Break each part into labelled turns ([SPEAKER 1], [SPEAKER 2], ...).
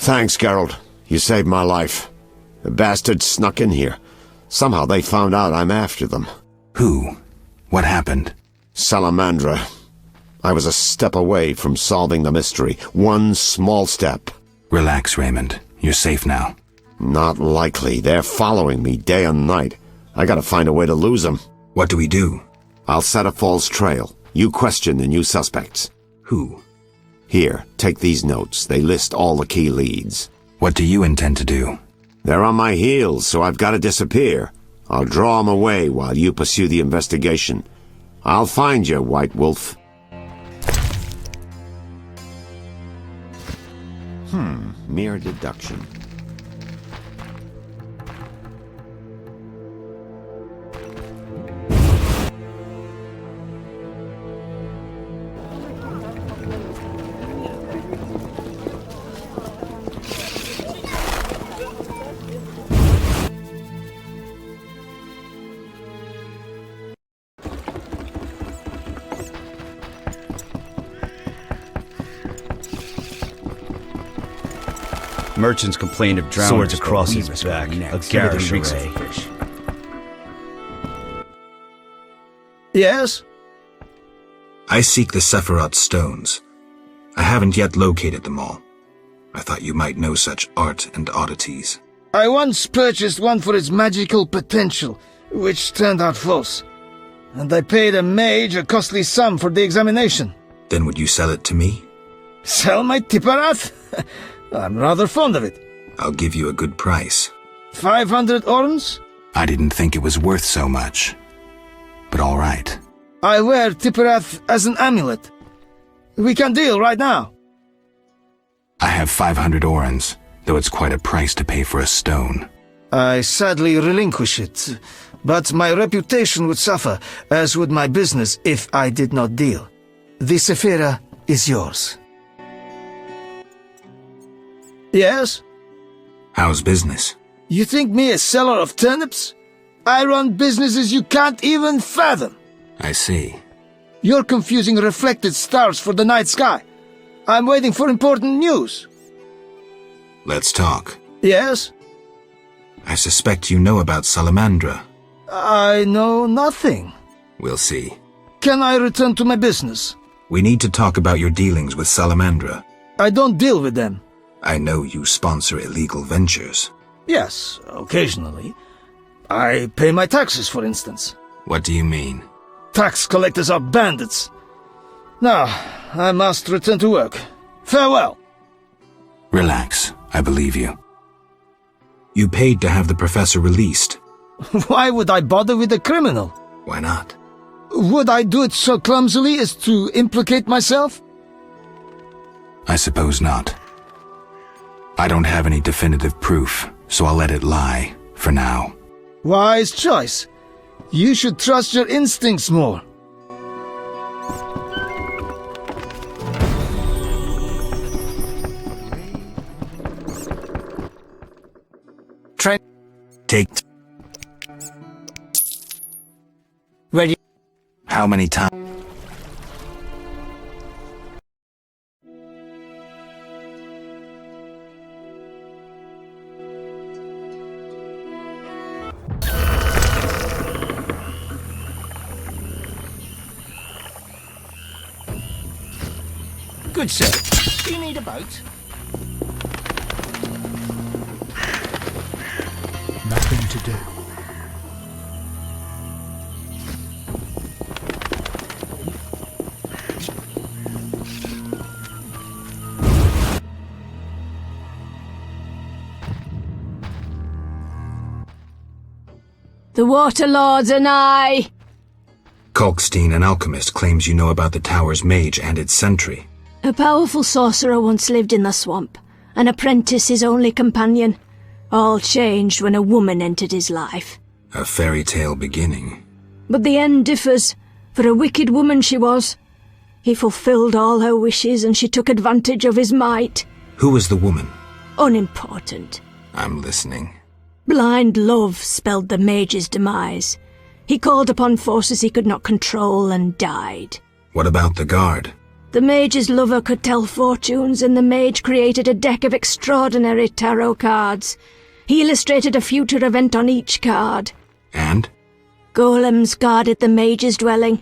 [SPEAKER 1] Thanks, Geralt. You saved my life. The bastards snuck in here. Somehow they found out I'm after them.
[SPEAKER 2] Who? What happened?
[SPEAKER 1] Salamandra. I was a step away from solving the mystery. One small step.
[SPEAKER 2] Relax, Raymond. You're safe now.
[SPEAKER 1] Not likely. They're following me day and night. I gotta find a way to lose them.
[SPEAKER 2] What do we do?
[SPEAKER 1] I'll set a false trail. You question the new suspects.
[SPEAKER 2] Who?
[SPEAKER 1] Here, take these notes. They list all the key leads.
[SPEAKER 2] What do you intend to do?
[SPEAKER 1] They're on my heels, so I've gotta disappear. I'll draw them away while you pursue the investigation. I'll find you, White Wolf. Mere deduction.
[SPEAKER 3] Merchants complained of drowning.
[SPEAKER 4] Swords across his back. A garish array.
[SPEAKER 5] Yes?
[SPEAKER 6] I seek the Sephiroth stones. I haven't yet located them all. I thought you might know such art and oddities.
[SPEAKER 5] I once purchased one for its magical potential, which turned out false. And I paid a mage a costly sum for the examination.
[SPEAKER 6] Then would you sell it to me?
[SPEAKER 5] Sell my Tipparath? I'm rather fond of it.
[SPEAKER 6] I'll give you a good price.
[SPEAKER 5] 500 orns?
[SPEAKER 2] I didn't think it was worth so much. But all right.
[SPEAKER 5] I wear Tipparath as an amulet. We can deal right now.
[SPEAKER 2] I have 500 orens, though it's quite a price to pay for a stone.
[SPEAKER 5] I sadly relinquish it, but my reputation would suffer, as would my business if I did not deal. The Sephira is yours. Yes?
[SPEAKER 6] How's business?
[SPEAKER 5] You think me a seller of turnips? I run businesses you can't even fathom.
[SPEAKER 2] I see.
[SPEAKER 5] You're confusing reflected stars for the night sky. I'm waiting for important news.
[SPEAKER 6] Let's talk.
[SPEAKER 5] Yes?
[SPEAKER 6] I suspect you know about Salamandra.
[SPEAKER 5] I know nothing.
[SPEAKER 6] We'll see.
[SPEAKER 5] Can I return to my business?
[SPEAKER 6] We need to talk about your dealings with Salamandra.
[SPEAKER 5] I don't deal with them.
[SPEAKER 6] I know you sponsor illegal ventures.
[SPEAKER 5] Yes, occasionally. I pay my taxes, for instance.
[SPEAKER 2] What do you mean?
[SPEAKER 5] Tax collectors are bandits. Now, I must return to work. Farewell.
[SPEAKER 2] Relax. I believe you.
[SPEAKER 6] You paid to have the professor released.
[SPEAKER 5] Why would I bother with a criminal?
[SPEAKER 6] Why not?
[SPEAKER 5] Would I do it so clumsily as to implicate myself?
[SPEAKER 2] I suppose not. I don't have any definitive proof, so I'll let it lie, for now.
[SPEAKER 5] Wise choice. You should trust your instincts more.
[SPEAKER 2] Take...
[SPEAKER 5] Ready?
[SPEAKER 2] How many times?
[SPEAKER 4] Good sir. Do you need a boat?
[SPEAKER 7] Nothing to do.
[SPEAKER 8] The Water Lords and I.
[SPEAKER 6] Kalkstein, an alchemist, claims you know about the tower's mage and its sentry.
[SPEAKER 8] A powerful sorcerer once lived in the swamp, an apprentice his only companion. All changed when a woman entered his life.
[SPEAKER 6] A fairy tale beginning.
[SPEAKER 8] But the end differs, for a wicked woman she was. He fulfilled all her wishes and she took advantage of his might.
[SPEAKER 6] Who was the woman?
[SPEAKER 8] Unimportant.
[SPEAKER 6] I'm listening.
[SPEAKER 8] Blind love spelled the mage's demise. He called upon forces he could not control and died.
[SPEAKER 6] What about the guard?
[SPEAKER 8] The mage's lover could tell fortunes, and the mage created a deck of extraordinary tarot cards. He illustrated a future event on each card.
[SPEAKER 2] And?
[SPEAKER 8] Golems guarded the mage's dwelling.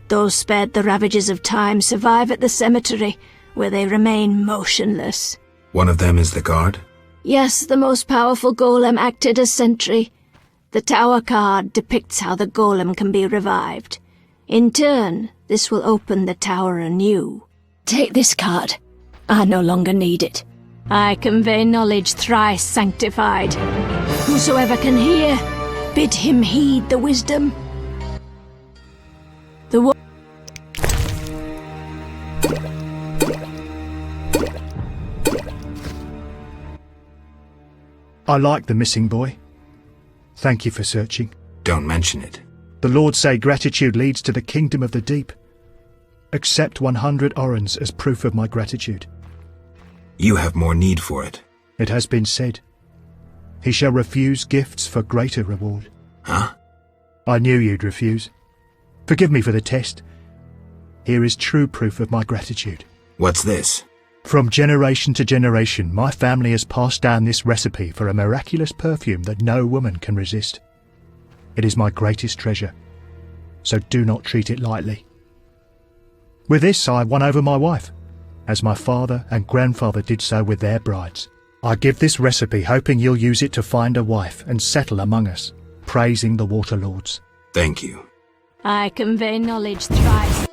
[SPEAKER 8] Those spared the ravages of time survive at the cemetery, where they remain motionless.
[SPEAKER 2] One of them is the guard?
[SPEAKER 8] Yes, the most powerful golem acted as sentry. The tower card depicts how the golem can be revived. In turn, this will open the tower anew. Take this card. I no longer need it. I convey knowledge thrice sanctified. Whosoever can hear, bid him heed the wisdom.
[SPEAKER 7] I like the missing boy. Thank you for searching.
[SPEAKER 2] Don't mention it.
[SPEAKER 7] The Lord say gratitude leads to the kingdom of the deep. Accept 100 orens as proof of my gratitude.
[SPEAKER 6] You have more need for it.
[SPEAKER 7] It has been said, he shall refuse gifts for greater reward.
[SPEAKER 6] Huh?
[SPEAKER 7] I knew you'd refuse. Forgive me for the test. Here is true proof of my gratitude.
[SPEAKER 6] What's this?
[SPEAKER 7] From generation to generation, my family has passed down this recipe for a miraculous perfume that no woman can resist. It is my greatest treasure, so do not treat it lightly. With this, I won over my wife, as my father and grandfather did so with their brides. I give this recipe hoping you'll use it to find a wife and settle among us, praising the Water Lords.
[SPEAKER 6] Thank you.
[SPEAKER 8] I convey knowledge thrice.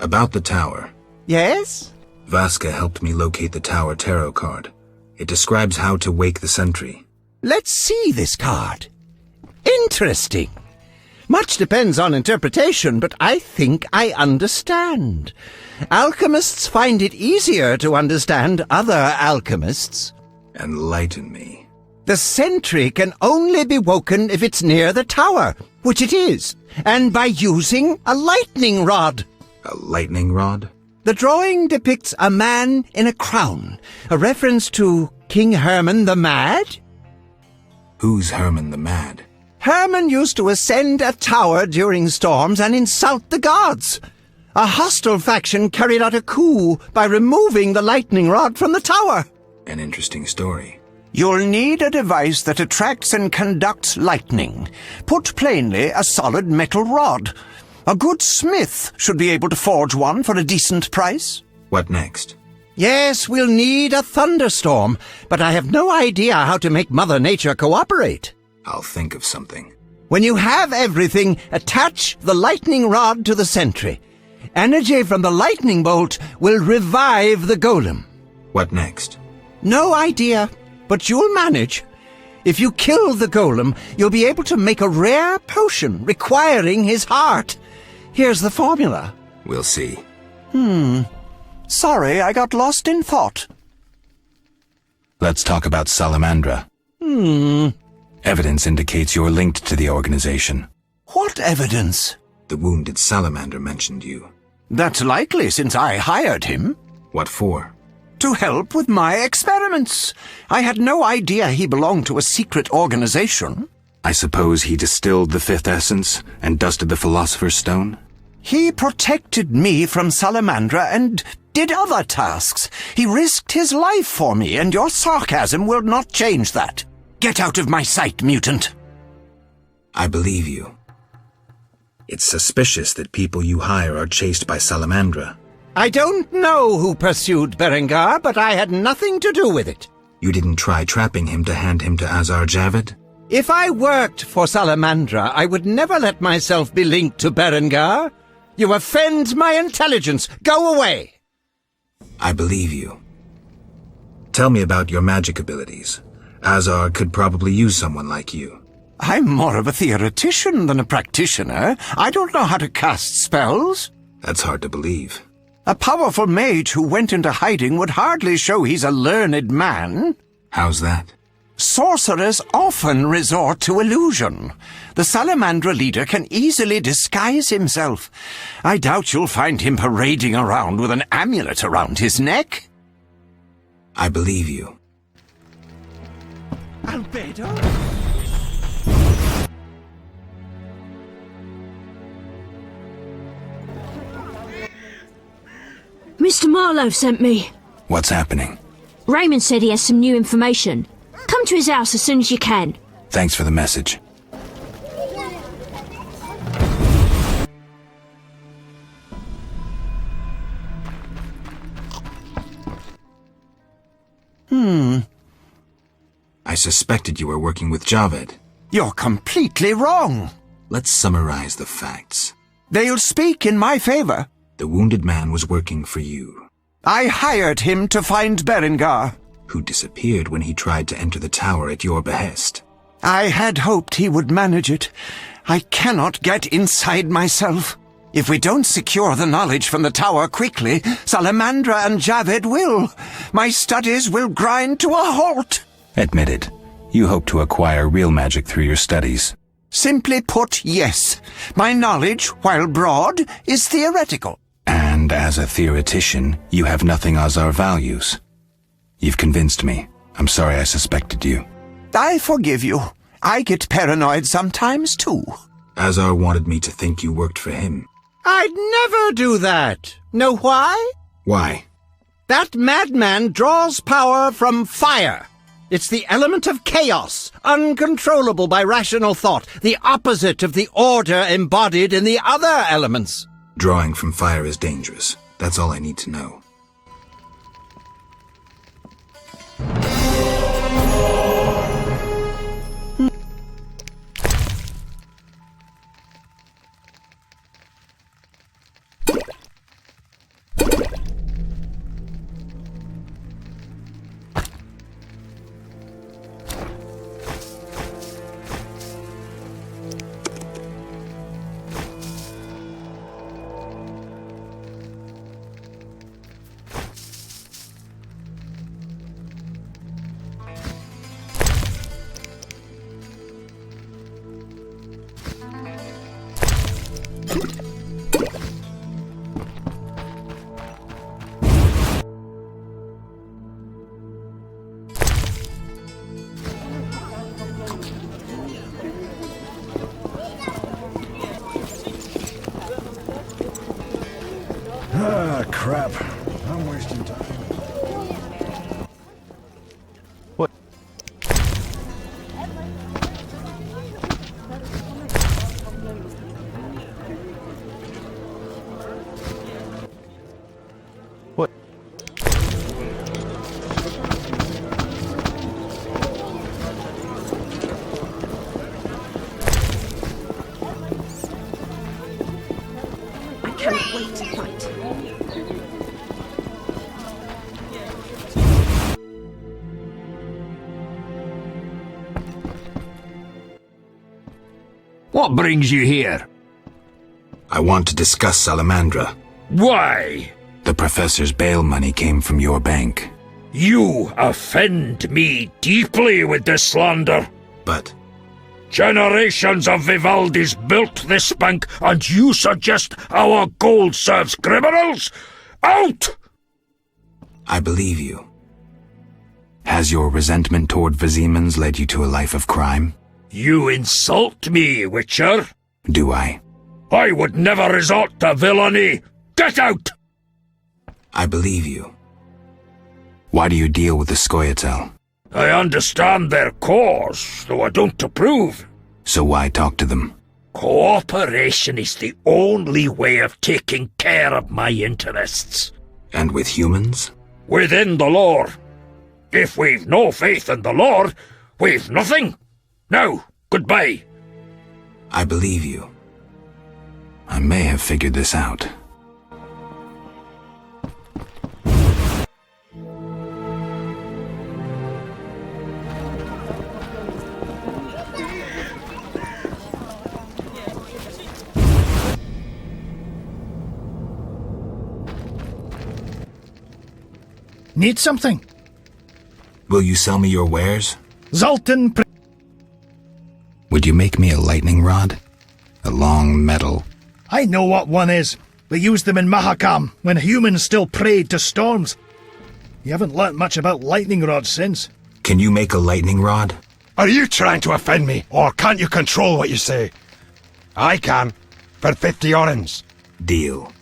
[SPEAKER 6] About the tower.
[SPEAKER 9] Yes?
[SPEAKER 6] Vasca helped me locate the tower tarot card. It describes how to wake the sentry.
[SPEAKER 9] Let's see this card. Interesting. Much depends on interpretation, but I think I understand. Alchemists find it easier to understand other alchemists.
[SPEAKER 6] Enlighten me.
[SPEAKER 9] The sentry can only be woken if it's near the tower, which it is, and by using a lightning rod.
[SPEAKER 6] A lightning rod?
[SPEAKER 9] The drawing depicts a man in a crown, a reference to King Herman the Mad.
[SPEAKER 6] Who's Herman the Mad?
[SPEAKER 9] Herman used to ascend a tower during storms and insult the gods. A hostile faction carried out a coup by removing the lightning rod from the tower.
[SPEAKER 6] An interesting story.
[SPEAKER 9] You'll need a device that attracts and conducts lightning. Put plainly, a solid metal rod. A good smith should be able to forge one for a decent price.
[SPEAKER 6] What next?
[SPEAKER 9] Yes, we'll need a thunderstorm, but I have no idea how to make Mother Nature cooperate.
[SPEAKER 6] I'll think of something.
[SPEAKER 9] When you have everything, attach the lightning rod to the sentry. Energy from the lightning bolt will revive the golem.
[SPEAKER 6] What next?
[SPEAKER 9] No idea, but you'll manage. If you kill the golem, you'll be able to make a rare potion requiring his heart. Here's the formula.
[SPEAKER 6] We'll see.
[SPEAKER 9] Sorry, I got lost in thought.
[SPEAKER 2] Let's talk about Salamandra. Evidence indicates you're linked to the organization.
[SPEAKER 9] What evidence?
[SPEAKER 6] The wounded salamander mentioned you.
[SPEAKER 9] That's likely, since I hired him.
[SPEAKER 6] What for?
[SPEAKER 9] To help with my experiments. I had no idea he belonged to a secret organization.
[SPEAKER 2] I suppose he distilled the fifth essence and dusted the Philosopher's Stone?
[SPEAKER 9] He protected me from Salamandra and did other tasks. He risked his life for me, and your sarcasm will not change that. Get out of my sight, mutant.
[SPEAKER 6] I believe you. It's suspicious that people you hire are chased by Salamandra.
[SPEAKER 9] I don't know who pursued Berengar, but I had nothing to do with it.
[SPEAKER 6] You didn't try trapping him to hand him to Azar Javed?
[SPEAKER 9] If I worked for Salamandra, I would never let myself be linked to Berengar. You offend my intelligence. Go away!
[SPEAKER 6] I believe you. Tell me about your magic abilities. Azar could probably use someone like you.
[SPEAKER 9] I'm more of a theoretician than a practitioner. I don't know how to cast spells.
[SPEAKER 6] That's hard to believe.
[SPEAKER 9] A powerful mage who went into hiding would hardly show he's a learned man.
[SPEAKER 6] How's that?
[SPEAKER 9] Sorcerers often resort to illusion. The Salamandra leader can easily disguise himself. I doubt you'll find him parading around with an amulet around his neck.
[SPEAKER 6] I believe you.
[SPEAKER 9] Albedo?
[SPEAKER 8] Mr. Marlowe sent me.
[SPEAKER 2] What's happening?
[SPEAKER 8] Raymond said he has some new information. Come to his house as soon as you can.
[SPEAKER 2] Thanks for the message.
[SPEAKER 6] I suspected you were working with Javed.
[SPEAKER 9] You're completely wrong.
[SPEAKER 6] Let's summarize the facts.
[SPEAKER 9] They'll speak in my favor.
[SPEAKER 6] The wounded man was working for you,
[SPEAKER 9] I hired him to find Berengar.
[SPEAKER 6] who disappeared when he tried to enter the tower at your behest.
[SPEAKER 9] I had hoped he would manage it. I cannot get inside myself. If we don't secure the knowledge from the tower quickly, Salamandra and Javed will. My studies will grind to a halt.
[SPEAKER 2] Admit it. You hope to acquire real magic through your studies.
[SPEAKER 9] Simply put, yes. My knowledge, while broad, is theoretical.
[SPEAKER 2] And as a theoretician, you have nothing Azar values. You've convinced me. I'm sorry I suspected you.
[SPEAKER 9] I forgive you. I get paranoid sometimes, too.
[SPEAKER 6] Azar wanted me to think you worked for him.
[SPEAKER 9] I'd never do that. Know why?
[SPEAKER 6] Why?
[SPEAKER 9] That madman draws power from fire. It's the element of chaos, uncontrollable by rational thought, the opposite of the order embodied in the other elements.
[SPEAKER 6] Drawing from fire is dangerous. That's all I need to know.
[SPEAKER 4] Ah, crap. I'm wasting time. What? What?
[SPEAKER 8] I cannot wait to fight.
[SPEAKER 10] What brings you here?
[SPEAKER 6] I want to discuss Salamandra.
[SPEAKER 10] Why?
[SPEAKER 2] The professor's bail money came from your bank.
[SPEAKER 10] You offend me deeply with this slander.
[SPEAKER 6] But
[SPEAKER 10] Generations of Vivaldis built this bank, and you suggest our gold serves criminals? Out!
[SPEAKER 6] I believe you.
[SPEAKER 2] Has your resentment toward Vizimans led you to a life of crime?
[SPEAKER 10] You insult me, Witcher.
[SPEAKER 2] Do I?
[SPEAKER 10] I would never resort to villainy. Get out!
[SPEAKER 6] I believe you.
[SPEAKER 2] Why do you deal with the Scoia'tael?
[SPEAKER 10] I understand their cause, though I don't approve.
[SPEAKER 2] So why talk to them?
[SPEAKER 10] Cooperation is the only way of taking care of my interests.
[SPEAKER 6] And with humans?
[SPEAKER 10] Within the lore. If we've no faith in the Lord, we've nothing. Now, goodbye.
[SPEAKER 2] I believe you. I may have figured this out.
[SPEAKER 7] Need something?
[SPEAKER 6] Will you sell me your wares?
[SPEAKER 7] Zoltan.
[SPEAKER 2] Would you make me a lightning rod? A long metal...
[SPEAKER 7] I know what one is. We used them in Mahakam when humans still prayed to storms. You haven't learnt much about lightning rods since.
[SPEAKER 6] Can you make a lightning rod?
[SPEAKER 4] Are you trying to offend me, or can't you control what you say? I can, for 50 orens.
[SPEAKER 6] Deal.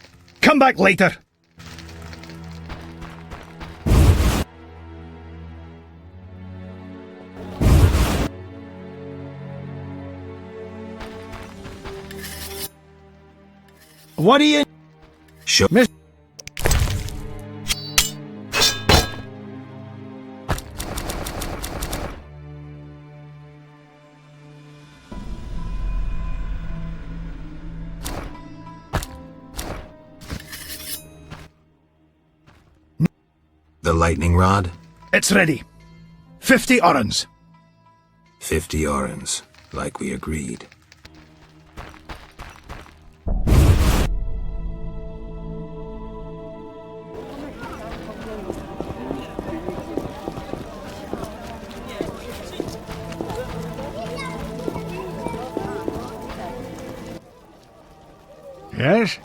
[SPEAKER 7] Come back later.
[SPEAKER 5] What do you...
[SPEAKER 6] Sure. The lightning rod?
[SPEAKER 7] It's ready. 50 orens.
[SPEAKER 6] 50 orens, like we agreed.
[SPEAKER 4] Yes?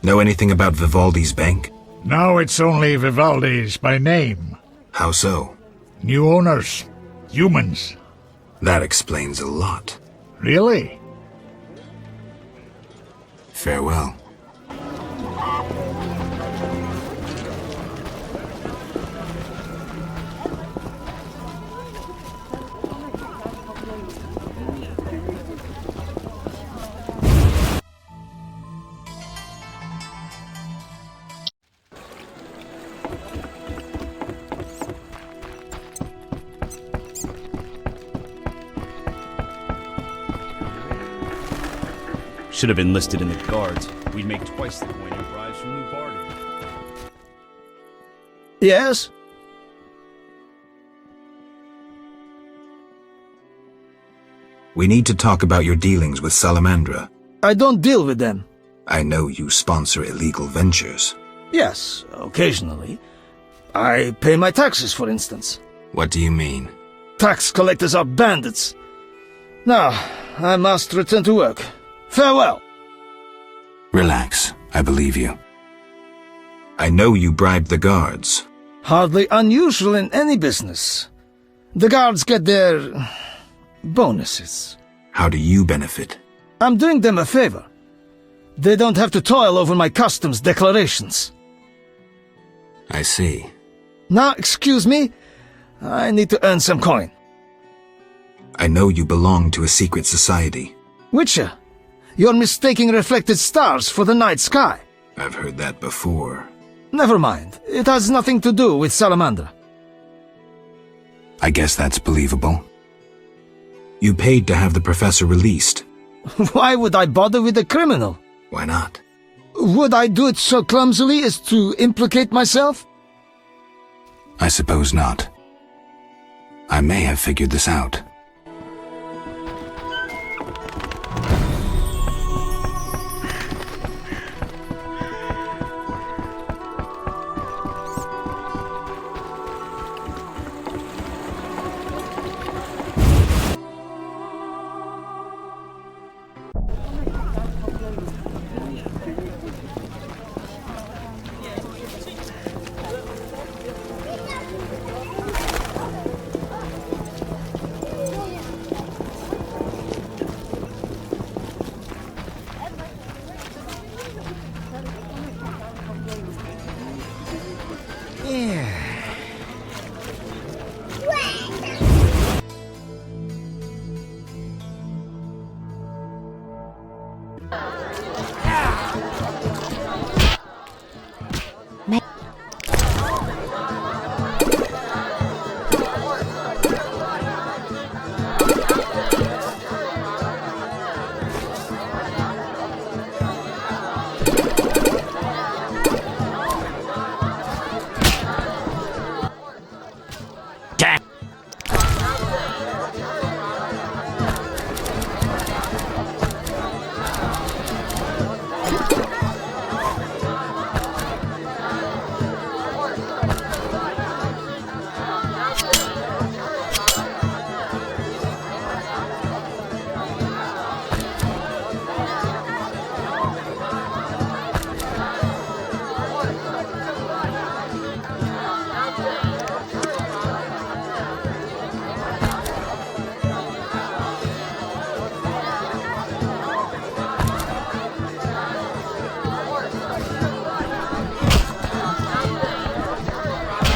[SPEAKER 6] Know anything about Vivaldi's bank?
[SPEAKER 4] No, it's only Vivaldi's by name.
[SPEAKER 6] How so?
[SPEAKER 4] New owners. Humans.
[SPEAKER 6] That explains a lot.
[SPEAKER 4] Really?
[SPEAKER 2] Farewell.
[SPEAKER 3] Should have enlisted in the guards. We'd make twice the coin in bribes from New Barden.
[SPEAKER 5] Yes?
[SPEAKER 6] We need to talk about your dealings with Salamandra.
[SPEAKER 5] I don't deal with them.
[SPEAKER 6] I know you sponsor illegal ventures.
[SPEAKER 5] Yes, occasionally. I pay my taxes, for instance.
[SPEAKER 6] What do you mean?
[SPEAKER 5] Tax collectors are bandits. Now, I must return to work. Farewell.
[SPEAKER 2] Relax. I believe you.
[SPEAKER 6] I know you bribed the guards.
[SPEAKER 5] Hardly unusual in any business. The guards get their... bonuses.
[SPEAKER 6] How do you benefit?
[SPEAKER 5] I'm doing them a favor. They don't have to toil over my customs declarations.
[SPEAKER 6] I see.
[SPEAKER 5] Now, excuse me. I need to earn some coin.
[SPEAKER 6] I know you belong to a secret society.
[SPEAKER 5] Witcher, you're mistaking reflected stars for the night sky.
[SPEAKER 6] I've heard that before.
[SPEAKER 5] Never mind. It has nothing to do with Salamandra.
[SPEAKER 2] I guess that's believable.
[SPEAKER 6] You paid to have the professor released.
[SPEAKER 5] Why would I bother with a criminal?
[SPEAKER 6] Why not?
[SPEAKER 5] Would I do it so clumsily as to implicate myself?
[SPEAKER 2] I suppose not. I may have figured this out.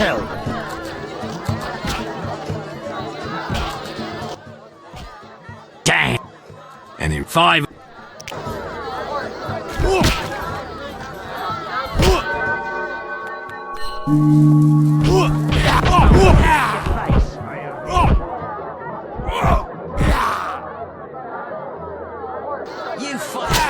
[SPEAKER 5] hell.
[SPEAKER 10] Damn.
[SPEAKER 2] Any
[SPEAKER 10] 5.
[SPEAKER 9] You fucking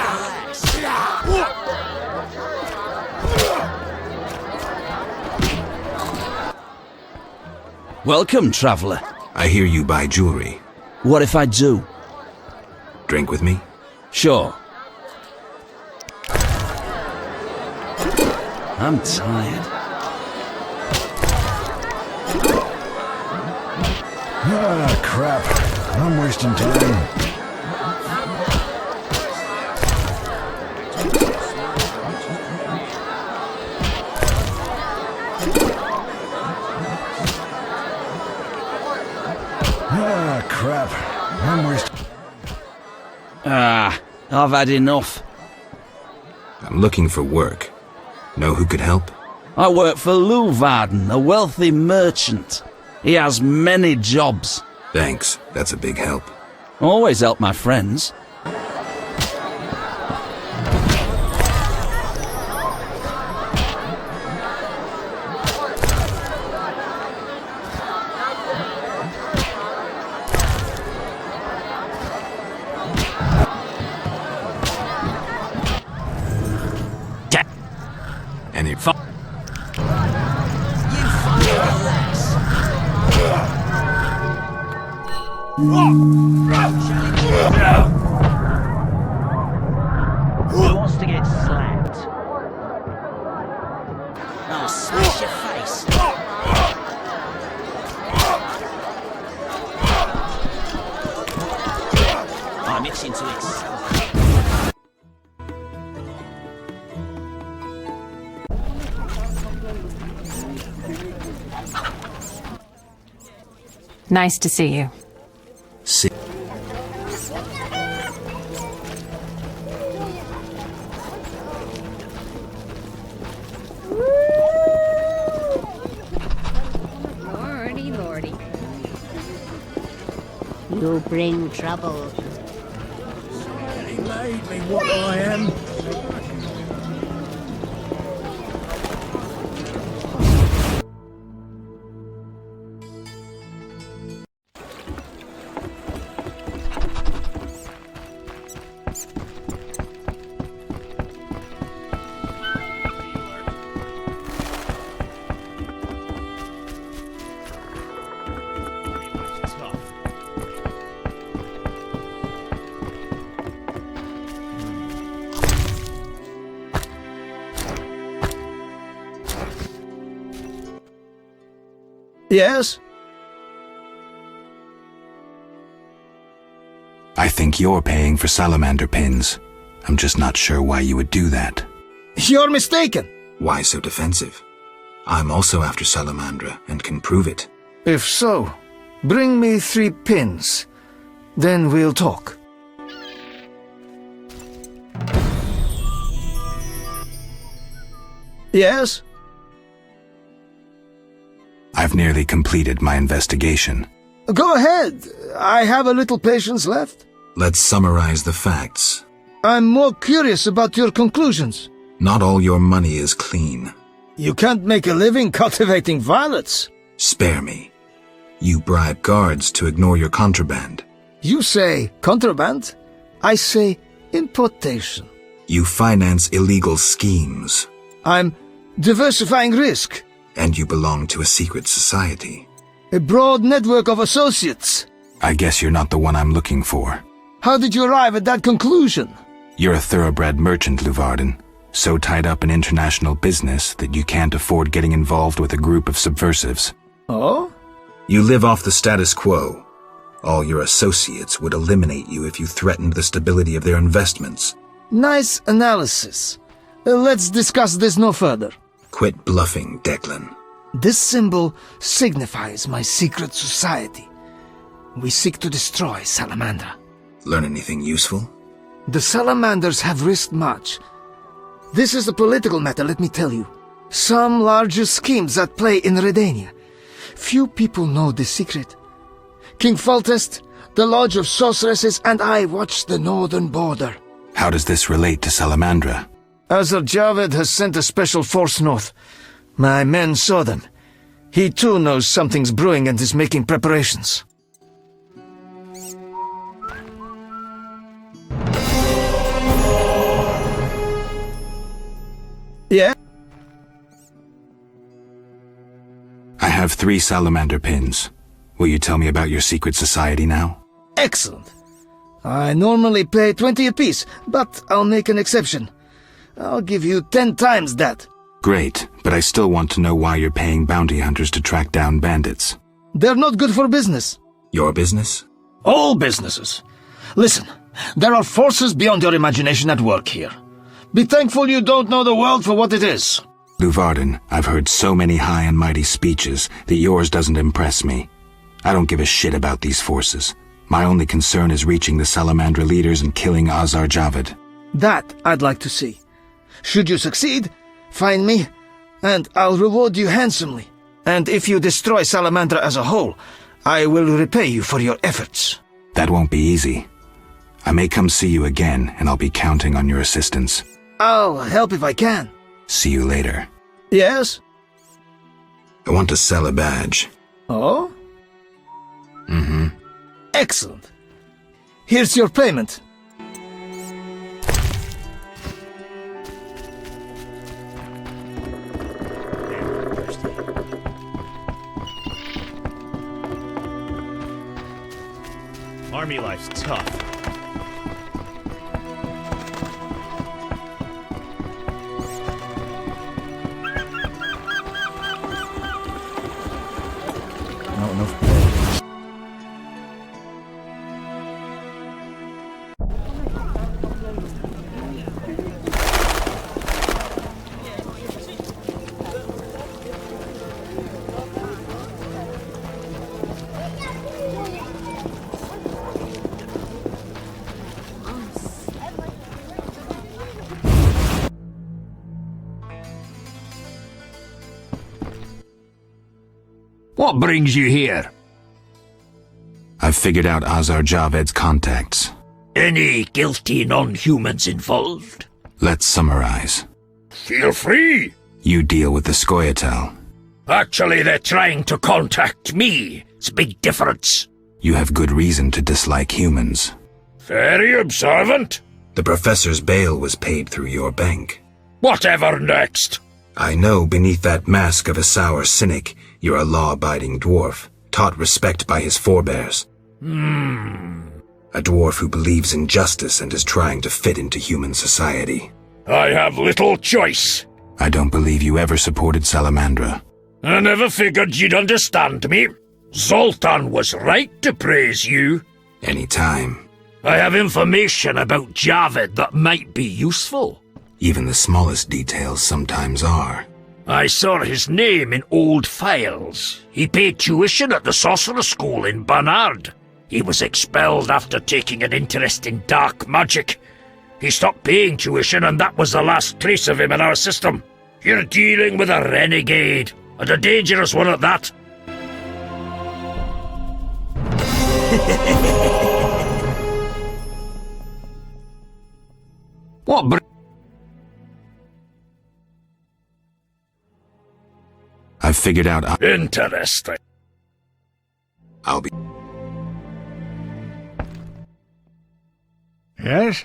[SPEAKER 11] Welcome, traveller.
[SPEAKER 6] I hear you buy jewelry.
[SPEAKER 11] What if I do?
[SPEAKER 6] Drink with me?
[SPEAKER 11] Sure. I'm tired.
[SPEAKER 4] Ah, crap. I'm wasting time. Ah, crap. I'm wasting...
[SPEAKER 11] I've had enough.
[SPEAKER 6] I'm looking for work. Know who could help?
[SPEAKER 11] I work for Luvarden, a wealthy merchant. He has many jobs.
[SPEAKER 6] Thanks. That's a big help.
[SPEAKER 11] Always help my friends.
[SPEAKER 2] any
[SPEAKER 9] Who wants to get slapped? I'll smash your face. I'm itching to it.
[SPEAKER 12] Nice to see you.
[SPEAKER 6] See.
[SPEAKER 13] Lordy, lordy. You bring trouble.
[SPEAKER 4] He made me what I am.
[SPEAKER 5] Yes?
[SPEAKER 2] I think you're paying for salamander pins. I'm just not sure why you would do that.
[SPEAKER 5] You're mistaken.
[SPEAKER 6] Why so defensive? I'm also after Salamandra and can prove it.
[SPEAKER 5] If so, bring me 3 pins. Then we'll talk. Yes?
[SPEAKER 2] I've nearly completed my investigation.
[SPEAKER 5] Go ahead. I have a little patience left.
[SPEAKER 6] Let's summarize the facts.
[SPEAKER 5] I'm more curious about your conclusions.
[SPEAKER 6] Not all your money is clean.
[SPEAKER 5] You can't make a living cultivating violets.
[SPEAKER 6] Spare me. You bribe guards to ignore your contraband.
[SPEAKER 5] You say contraband. I say importation.
[SPEAKER 6] You finance illegal schemes.
[SPEAKER 5] I'm diversifying risk.
[SPEAKER 6] And you belong to a secret society.
[SPEAKER 5] A broad network of associates.
[SPEAKER 2] I guess you're not the one I'm looking for.
[SPEAKER 5] How did you arrive at that conclusion?
[SPEAKER 2] You're a thoroughbred merchant, Luvarden. So tied up in international business that you can't afford getting involved with a group of subversives.
[SPEAKER 5] Oh?
[SPEAKER 6] You live off the status quo. All your associates would eliminate you if you threatened the stability of their investments.
[SPEAKER 5] Nice analysis. Let's discuss this no further.
[SPEAKER 6] Quit bluffing, Declan.
[SPEAKER 5] This symbol signifies my secret society. We seek to destroy Salamandra.
[SPEAKER 6] Learn anything useful?
[SPEAKER 5] The Salamanders have risked much. This is a political matter, let me tell you. Some larger schemes at play in Redania. Few people know the secret. King Foltest, the Lodge of Sorceresses, and I watch the northern border.
[SPEAKER 2] How does this relate to Salamandra?
[SPEAKER 5] Azar Javed has sent a special force north. My men saw them. He too knows something's brewing and is making preparations. Yeah?
[SPEAKER 2] I have 3 salamander pins. Will you tell me about your secret society now?
[SPEAKER 5] Excellent. I normally pay 20 apiece, but I'll make an exception. I'll give you 10 times that.
[SPEAKER 2] Great, but I still want to know why you're paying bounty hunters to track down bandits.
[SPEAKER 5] They're not good for business.
[SPEAKER 6] Your business?
[SPEAKER 12] All businesses. Listen, there are forces beyond your imagination at work here. Be thankful you don't know the world for what it is.
[SPEAKER 2] Luvarden, I've heard so many high and mighty speeches that yours doesn't impress me. I don't give a shit about these forces. My only concern is reaching the Salamandra leaders and killing Azar Javed.
[SPEAKER 5] That I'd like to see. Should you succeed, find me, and I'll reward you handsomely. And if you destroy Salamandra as a whole, I will repay you for your efforts.
[SPEAKER 2] That won't be easy. I may come see you again, and I'll be counting on your assistance.
[SPEAKER 5] I'll help if I can.
[SPEAKER 2] See you later.
[SPEAKER 5] Yes?
[SPEAKER 6] I want to sell a badge.
[SPEAKER 5] Oh?
[SPEAKER 2] Mm-hmm.
[SPEAKER 5] Excellent. Here's your payment.
[SPEAKER 3] Army life's tough.
[SPEAKER 12] Not enough pay.
[SPEAKER 10] What brings you here?
[SPEAKER 2] I've figured out Azar Javed's contacts.
[SPEAKER 10] Any guilty non-humans involved?
[SPEAKER 2] Let's summarize.
[SPEAKER 10] Feel free.
[SPEAKER 2] You deal with the Scoia'tael.
[SPEAKER 10] Actually, they're trying to contact me. It's a big difference.
[SPEAKER 2] You have good reason to dislike humans.
[SPEAKER 10] Very observant.
[SPEAKER 6] The professor's bail was paid through your bank.
[SPEAKER 10] Whatever next?
[SPEAKER 6] I know beneath that mask of a sour cynic, you're a law-abiding dwarf, taught respect by his forebears. A dwarf who believes in justice and is trying to fit into human society.
[SPEAKER 10] I have little choice.
[SPEAKER 2] I don't believe you ever supported Salamandra.
[SPEAKER 10] I never figured you'd understand me. Zoltan was right to praise you.
[SPEAKER 6] Anytime.
[SPEAKER 10] I have information about Javed that might be useful.
[SPEAKER 6] Even the smallest details sometimes are.
[SPEAKER 10] I saw his name in old files. He paid tuition at the Sorcerer School in Barnard. He was expelled after taking an interest in dark magic. He stopped paying tuition, and that was the last trace of him in our system. You're dealing with a renegade, and a dangerous one at that. What
[SPEAKER 2] I've figured out...
[SPEAKER 10] Interesting.
[SPEAKER 6] I'll be...
[SPEAKER 12] Yes?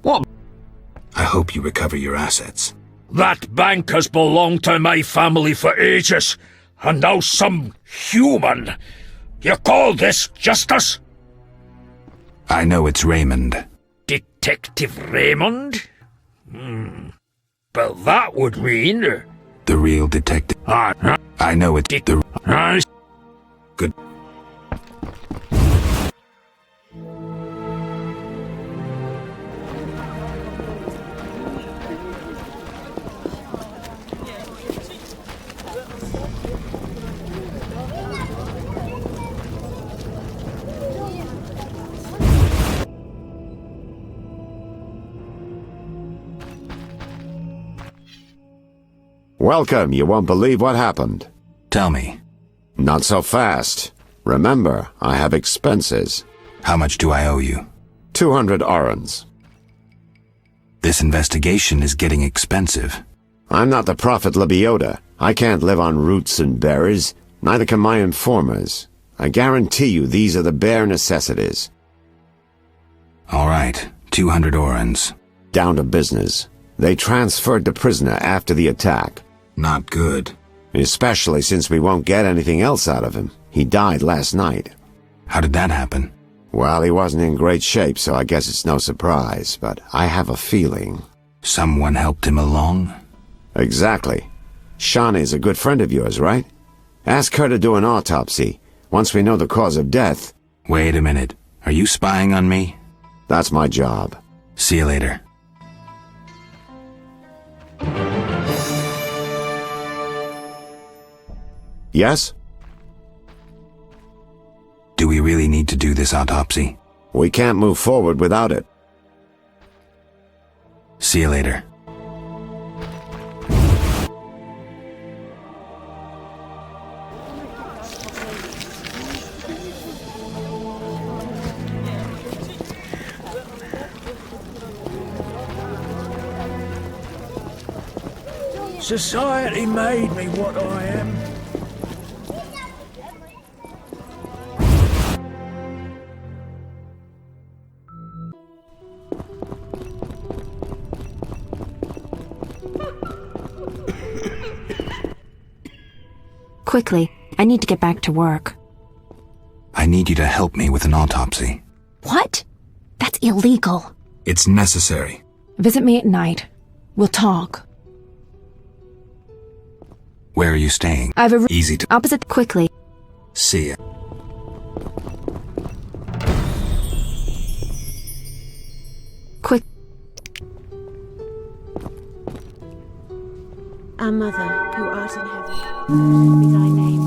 [SPEAKER 10] What?
[SPEAKER 6] I hope you recover your assets.
[SPEAKER 10] That bank has belonged to my family for ages, and now some human. You call this justice?
[SPEAKER 2] I know it's Raymond.
[SPEAKER 10] Detective Raymond? But that would mean...
[SPEAKER 2] The real detective. I know it's the...
[SPEAKER 6] Good.
[SPEAKER 1] Welcome. You won't believe what happened.
[SPEAKER 2] Tell me.
[SPEAKER 1] Not so fast. Remember, I have expenses.
[SPEAKER 2] How much do I owe you?
[SPEAKER 1] 200 orens.
[SPEAKER 2] This investigation is getting expensive.
[SPEAKER 1] I'm not the Prophet Lebioda. I can't live on roots and berries. Neither can my informers. I guarantee you these are the bare necessities.
[SPEAKER 2] All right, 200 orens.
[SPEAKER 1] Down to business. They transferred the prisoner after the attack.
[SPEAKER 2] Not good.
[SPEAKER 1] Especially since we won't get anything else out of him. He died last night.
[SPEAKER 2] How did that happen?
[SPEAKER 1] Well, he wasn't in great shape, so I guess it's no surprise, but I have a feeling.
[SPEAKER 2] Someone helped him along?
[SPEAKER 1] Exactly. Shawnee's a good friend of yours, right? Ask her to do an autopsy. Once we know the cause of death...
[SPEAKER 2] Wait a minute. Are you spying on me?
[SPEAKER 1] That's my job.
[SPEAKER 2] See you later.
[SPEAKER 1] Yes?
[SPEAKER 2] Do we really need to do this autopsy?
[SPEAKER 1] We can't move forward without it.
[SPEAKER 2] See you later.
[SPEAKER 10] Society made me what I am.
[SPEAKER 14] Quickly, I need to get back to work.
[SPEAKER 2] I need you to help me with an autopsy.
[SPEAKER 14] What? That's illegal.
[SPEAKER 2] It's necessary.
[SPEAKER 14] Visit me at night. We'll talk.
[SPEAKER 2] Where are you staying?
[SPEAKER 14] I have a
[SPEAKER 2] Easy to...
[SPEAKER 14] Opposite quickly.
[SPEAKER 2] See ya.
[SPEAKER 14] Quick.
[SPEAKER 13] Our mother, who art in heaven, hallowed be thy name.